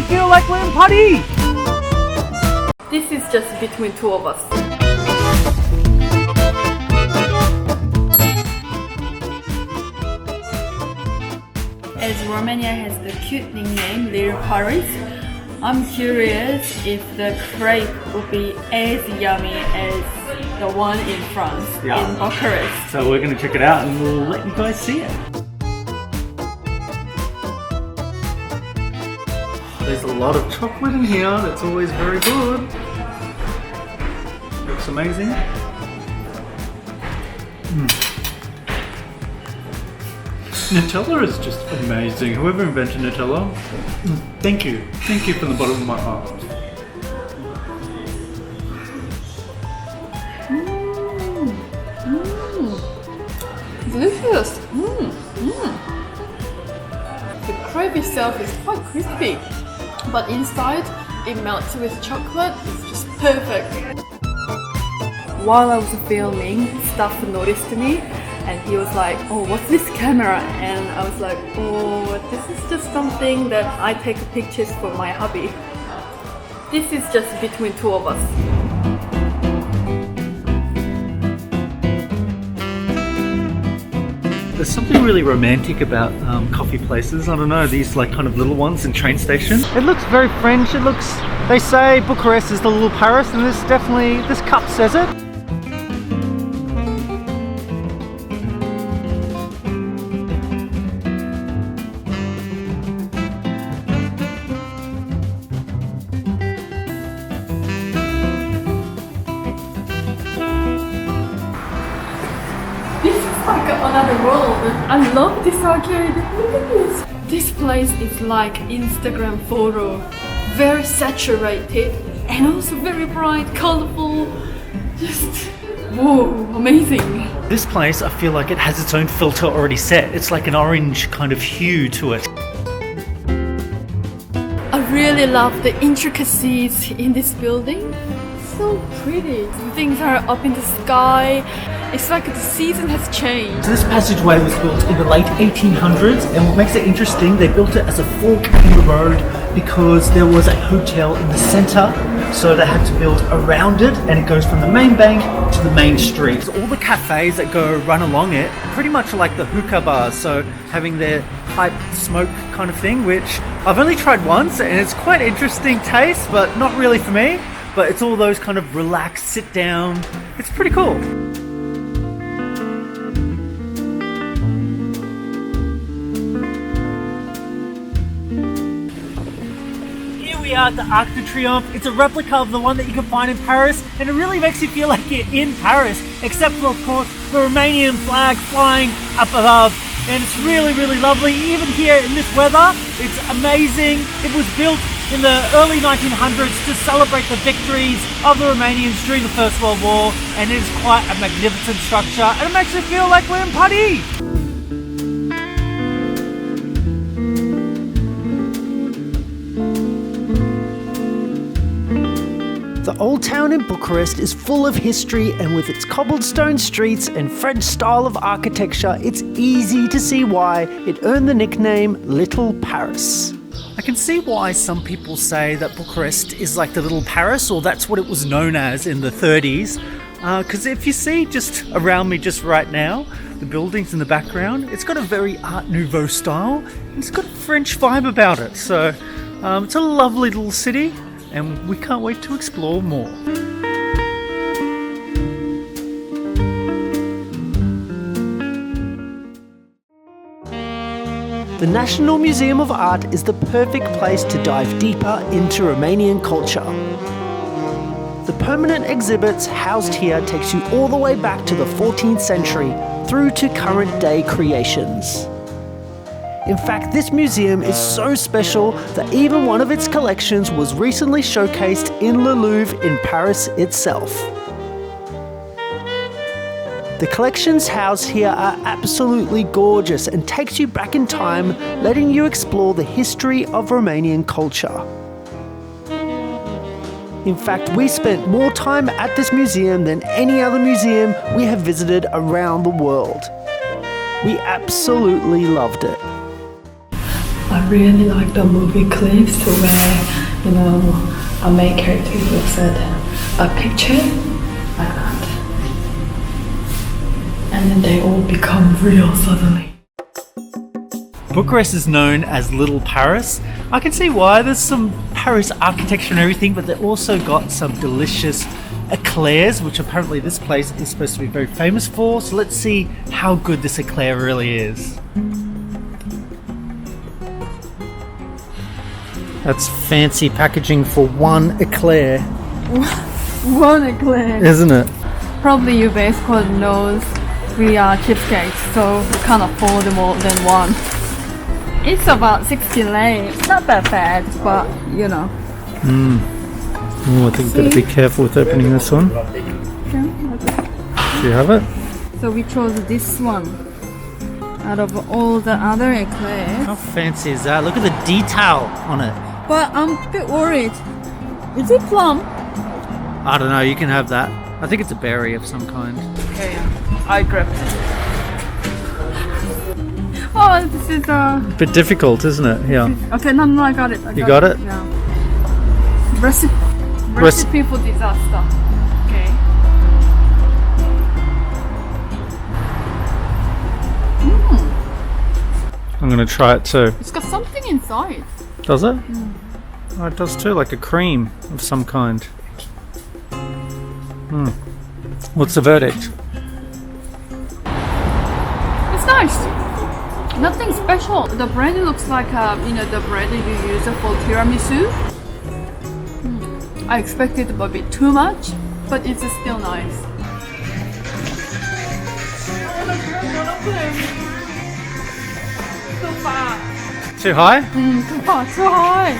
feel like we're in party! This is just between two of us. As Romania has the cute nickname Little Paris, I'm curious if the crepe will be as yummy as the one in France, in Bucharest. So we're going to check it out and we'll let you guys see it. There's a lot of chocolate in here, that's always very good. Looks amazing. Nutella is just amazing. Whoever invented Nutella, thank you. Thank you from the bottom of my heart. Delicious! The crepe itself is quite crispy, but inside it melts with chocolate. It's just perfect. While I was filming, staff noticed me and he was like, "Oh, what's this camera?" And I was like, "Oh, this is just something that I take pictures for my hobby. This is just between two of us." There's something really romantic about coffee places. I don't know, these like kind of little ones in train stations. It looks very French. It looks, they say Bucharest is the little Paris, and this cup says it. Like another world. I love this arcade. Look at this. This place is like Instagram photo. Very saturated and also very bright, colorful. Just whoa, amazing. This place, I feel like it has its own filter already set. It's like an orange kind of hue to it. I really love the intricacies in this building. So pretty. Things are up in the sky. It's like the season has changed. So this passageway was built in the late 1800s, and what makes it interesting, they built it as a fork in the road because there was a hotel in the center, so they had to build around it, and it goes from the main bank to the main street. So all the cafes that run along it pretty much are like the hookah bars, so having their pipe smoke kind of thing, which I've only tried once, and it's quite interesting taste, but not really for me. But it's all those kind of relaxed, sit down. It's pretty cool. Here we are at the Arc de Triomphe. It's a replica of the one that you can find in Paris, and it really makes you feel like you're in Paris, except for, of course, the Romanian flag flying up above. And it's really, really lovely. Even here in this weather, it's amazing. It was built in the early 1900s to celebrate the victories of the Romanians during the First World War, and it is quite a magnificent structure, and it makes you feel like we're in party. The old town in Bucharest is full of history, and with its cobblestone streets and French style of architecture, it's easy to see why it earned the nickname Little Paris. I can see why some people say that Bucharest is like the little Paris, or that's what it was known as in the 30s. Because if you see just around me just right now, the buildings in the background, it's got a very Art Nouveau style, and it's got a French vibe about it. So it's a lovely little city, and we can't wait to explore more. The National Museum of Art is the perfect place to dive deeper into Romanian culture. The permanent exhibits housed here takes you all the way back to the 14th century through to current day creations. In fact, this museum is so special that even one of its collections was recently showcased in Le Louvre in Paris itself. The collections housed here are absolutely gorgeous and takes you back in time, letting you explore the history of Romanian culture. In fact, we spent more time at this museum than any other museum we have visited around the world. We absolutely loved it. I really like the movie clips where, you know, a main character looks at a picture like that. And then they all become real suddenly. Bucharest is known as Little Paris. I can see why. There's some Paris architecture and everything, but they also got some delicious eclairs, which apparently this place is supposed to be very famous for. So let's see how good this eclair really is. That's fancy packaging for one eclair. One eclair. Isn't it? Probably you basically knows we are cheapskates, so we can't afford more than one. It's about 60 lei. It's not that bad, but you know. Oh, I think we've got to be careful with opening this one. Do you have it? So we chose this one out of all the other eclairs. How fancy is that? Look at the detail on it. But I'm a bit worried. Is it plum? I don't know, you can have that. I think it's a berry of some kind. Okay, I grabbed it. Oh, this is A bit difficult, isn't it? Yeah. Okay, no, I got it. You got it? Yeah. Recipe for disaster. Okay. I'm going to try it too. It's got something inside. Does it? Oh, it does too, like a cream of some kind. What's the verdict? It's nice. Nothing special. The bread looks like the bread that you use for tiramisu. I expected a bit too much, but it's still nice. Too far. Too high? Too high.